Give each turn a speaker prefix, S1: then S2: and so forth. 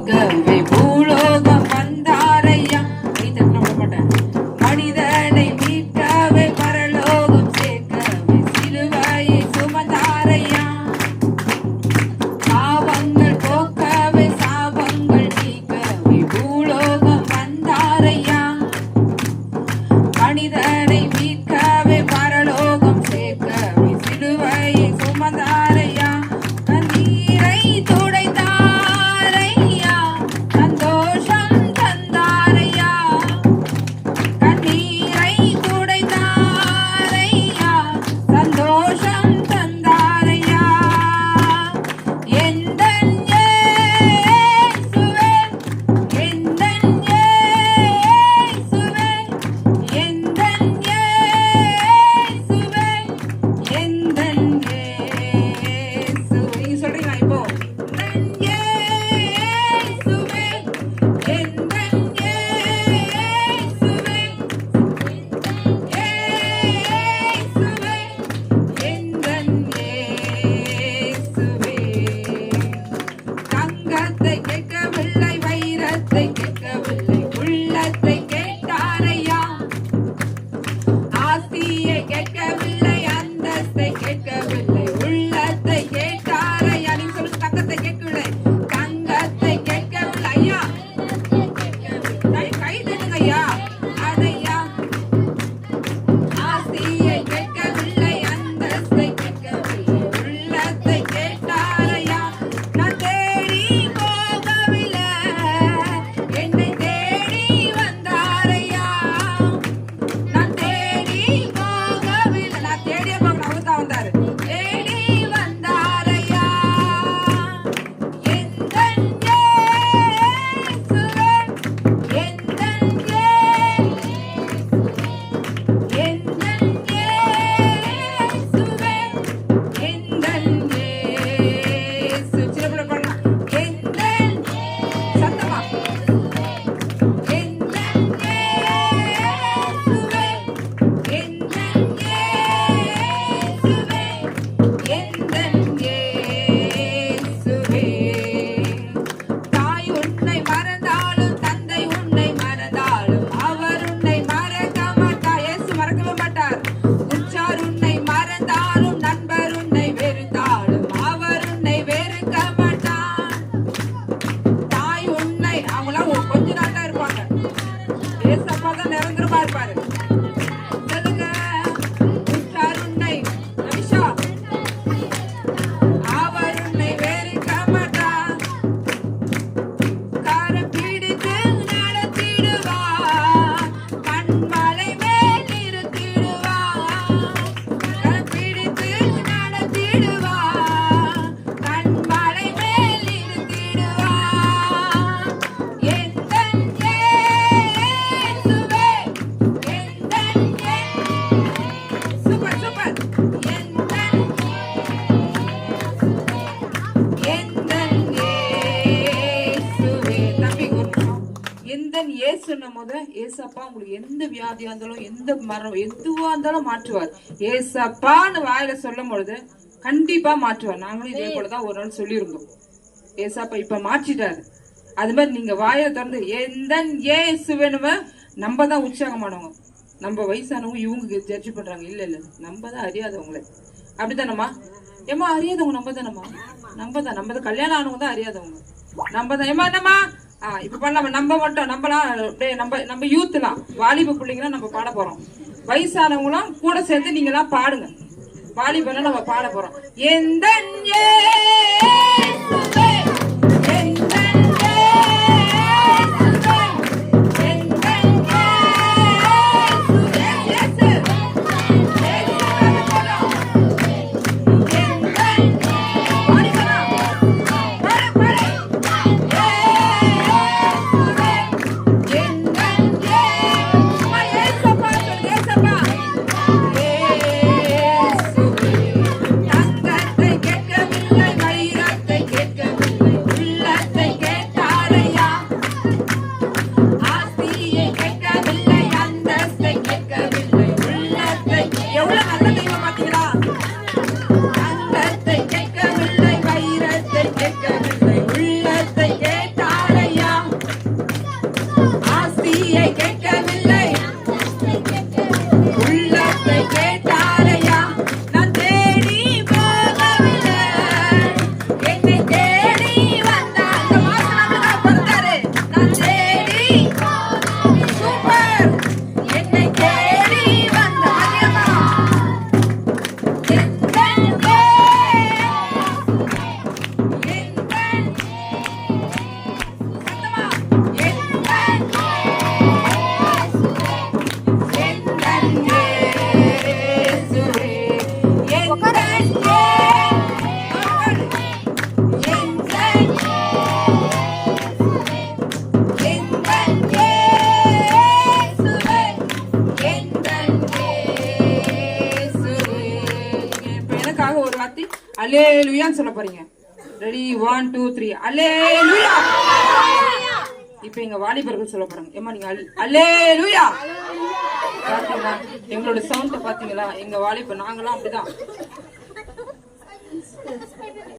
S1: கேட்கவே பூலோகம் வந்தாரையா. மனிதனை மீட்கவே பரலோகம் சேர்க்கவே சிலுவையை சுமந்தாரையா. பாவங்கள் போக்கவே சாபங்கள் நீக்கவே பூலோகம் வந்தாரையா. மனிதனை மீட்கவே பரலோகம் சேர்க்கவே சிலுவையை சுமந்தாரையா. கண்ணீரை துடைத்தாரையா, சந்தோஷம் தந்தாரையா. கண்ணீரை துடைத்தாரையா, சந்தோஷம் தந்தாரையா. எந்தன் இயேசுவே, எந்தன் இயேசுவே, எந்தன் இயேசுவே, எந்தன் இயேசு. நீங்க சொல்றீங்களா இப்போ? எந்தன் இயேசுவே, எந்தன் இயேசுவே, இயேசுவே, எந்தன் இயேசுவே. தங்கத்தை கேட்கவில்லை, வைரத்தை கேட்கவில்லை, உள்ளத்தை கேட்டாரையா. ஆஸ்தியை கேட்கவில்லை, அந்தஸ்தை கேட்கவில்லை, உள்ளத்தை கேட்டாரையா. நீங்க சொல்லுங்க, தங்கத்தை கேட்கவில்லை, தங்கத்தை கேட்கவில்லை ஐயா. கை தட்டுங்க ஐயா. அதையா. ஆஸ்தியை கேட்கவில்லை, அந்தஸ்தை கேட்கவில்லை, உள்ளத்தை கேட்டாரையா. நான் தேடி போகவில்லை, என்னை தேடி வந்தாரையா. நான் தேடி போகவில்லை, நான் தேடியே போகல, அவர் தான் வந்தாரு. தேடி வந்தாரையா. எந்தன் இயேசுவே, எந்தன் இயேசுவே, எந்தன் இயேசுவே, எந்தன் இயேசு. சின்ன பிள்ளை பாடலாம். எந்தன் சத்தமா. எந்தன் இயேசுவே, எந்தன் இயேசுவே, எந்தன் இயேசுவே. தாய் உன்னை மறந்தாலும், தந்தை உன்னை மறந்தாலும், அவர் உன்னை மறக்க மாட்டார். இயேசு மறக்கவே மாட்டார். உற்றார் உன்னை மறந்தாலும், நண்பர் உன்னை வெறுத்தாலும், அவர் உன்னை வெறுக்க மாட்டார். தாய் உன்னை, அவங்களாம் கொஞ்ச நாள் தான் இருப்பாங்க. ஏசப்பா தான் நிரந்தரமா இருப்பாரு. சொல்லுங்க. உற்றார் உன்னை, ரவிஷா, அவர் உன்னை வெறுக்க மாட்டார். கரம் பிடித்து நடத்திடுவார், கண்மலை மேல் நிறுத்திடுவார். கரம் பிடித்து நடத்திடுவார், கண்மலை மேல் நிறுத்திடுவார். எந்தன் இயேசுவே, எந்தன் சூப்பர் சூப்பர். எந்தன் இயேசுவே. தம்பி ஒரு நிமிஷம். எந்தன் இயேசுன்னும் போது ஏசப்பா உங்களுக்கு எந்த வியாதியா இருந்தாலும், எந்த மரம் எதுவா இருந்தாலும் மாற்றுவார். ஏசப்பான்னு வாயில சொல்லும் பொழுது கண்டிப்பா மாற்றுவார். நாங்களும் இதே போலதான் ஒரு நாள் சொல்லியிருந்தோம். ஏசப்பா இப்ப மாற்றிட்டாரு. அது மாதிரி நீங்க வாயை திறந்து எந்தன் இயேசுவேன்னு நம்ம தான் உற்சாகமானவங்க. நம்ம வயசானவங்க இவங்க ஜட்ஜ் பண்றாங்க. இல்ல இல்ல, நம்ம தான் அறியாதவங்களே. அப்படித்தானம்மா? ஏமா அறியாதவங்க நம்ம தானம்மா? நம்ம தான் கல்யாணம் ஆனவங்க தான் அறியாதவங்க. நம்ம தான். ஏமா என்னம்மா? இப்ப பண்ணலாமா? நம்ம மட்டும் நம்மளாம் நம்ம யூத்லாம், வாலிப பிள்ளைங்களாம் நம்ம பாட போறோம். வயசானவங்களும் கூட சேர்ந்து நீங்களாம் பாடுங்க. வாலிபெல்லாம் நம்ம பாட போறோம். எந்தன் இயேசுவே, எந்தன் இயேசுவே, எந்தன் இயேசுவே, இயேசு, இயேசு போடும். எந்தன் பாடிக்கலாம். பாடு பாடு. இயேசுவே, எந்தன் இயேசுவே, இயேசப்பா சொல்லு, இயேசப்பா. இயேசுவே. தங்கத்தை கேட்கவில்லை, அல்லேலூயான்னு சொல்ல போறீங்க. ரெடி 1 2 3 அல்லேலூயா. இப்ப எங்க வாலிபர்கள் சொல்ல போறாங்க. ஏமா நீங்க அல்லேலூயா. பாத்தீங்களா எங்களோட சவுண்ட் பாத்தீங்களா? எங்க வாலிபர் நாங்களாம் அப்படிதான்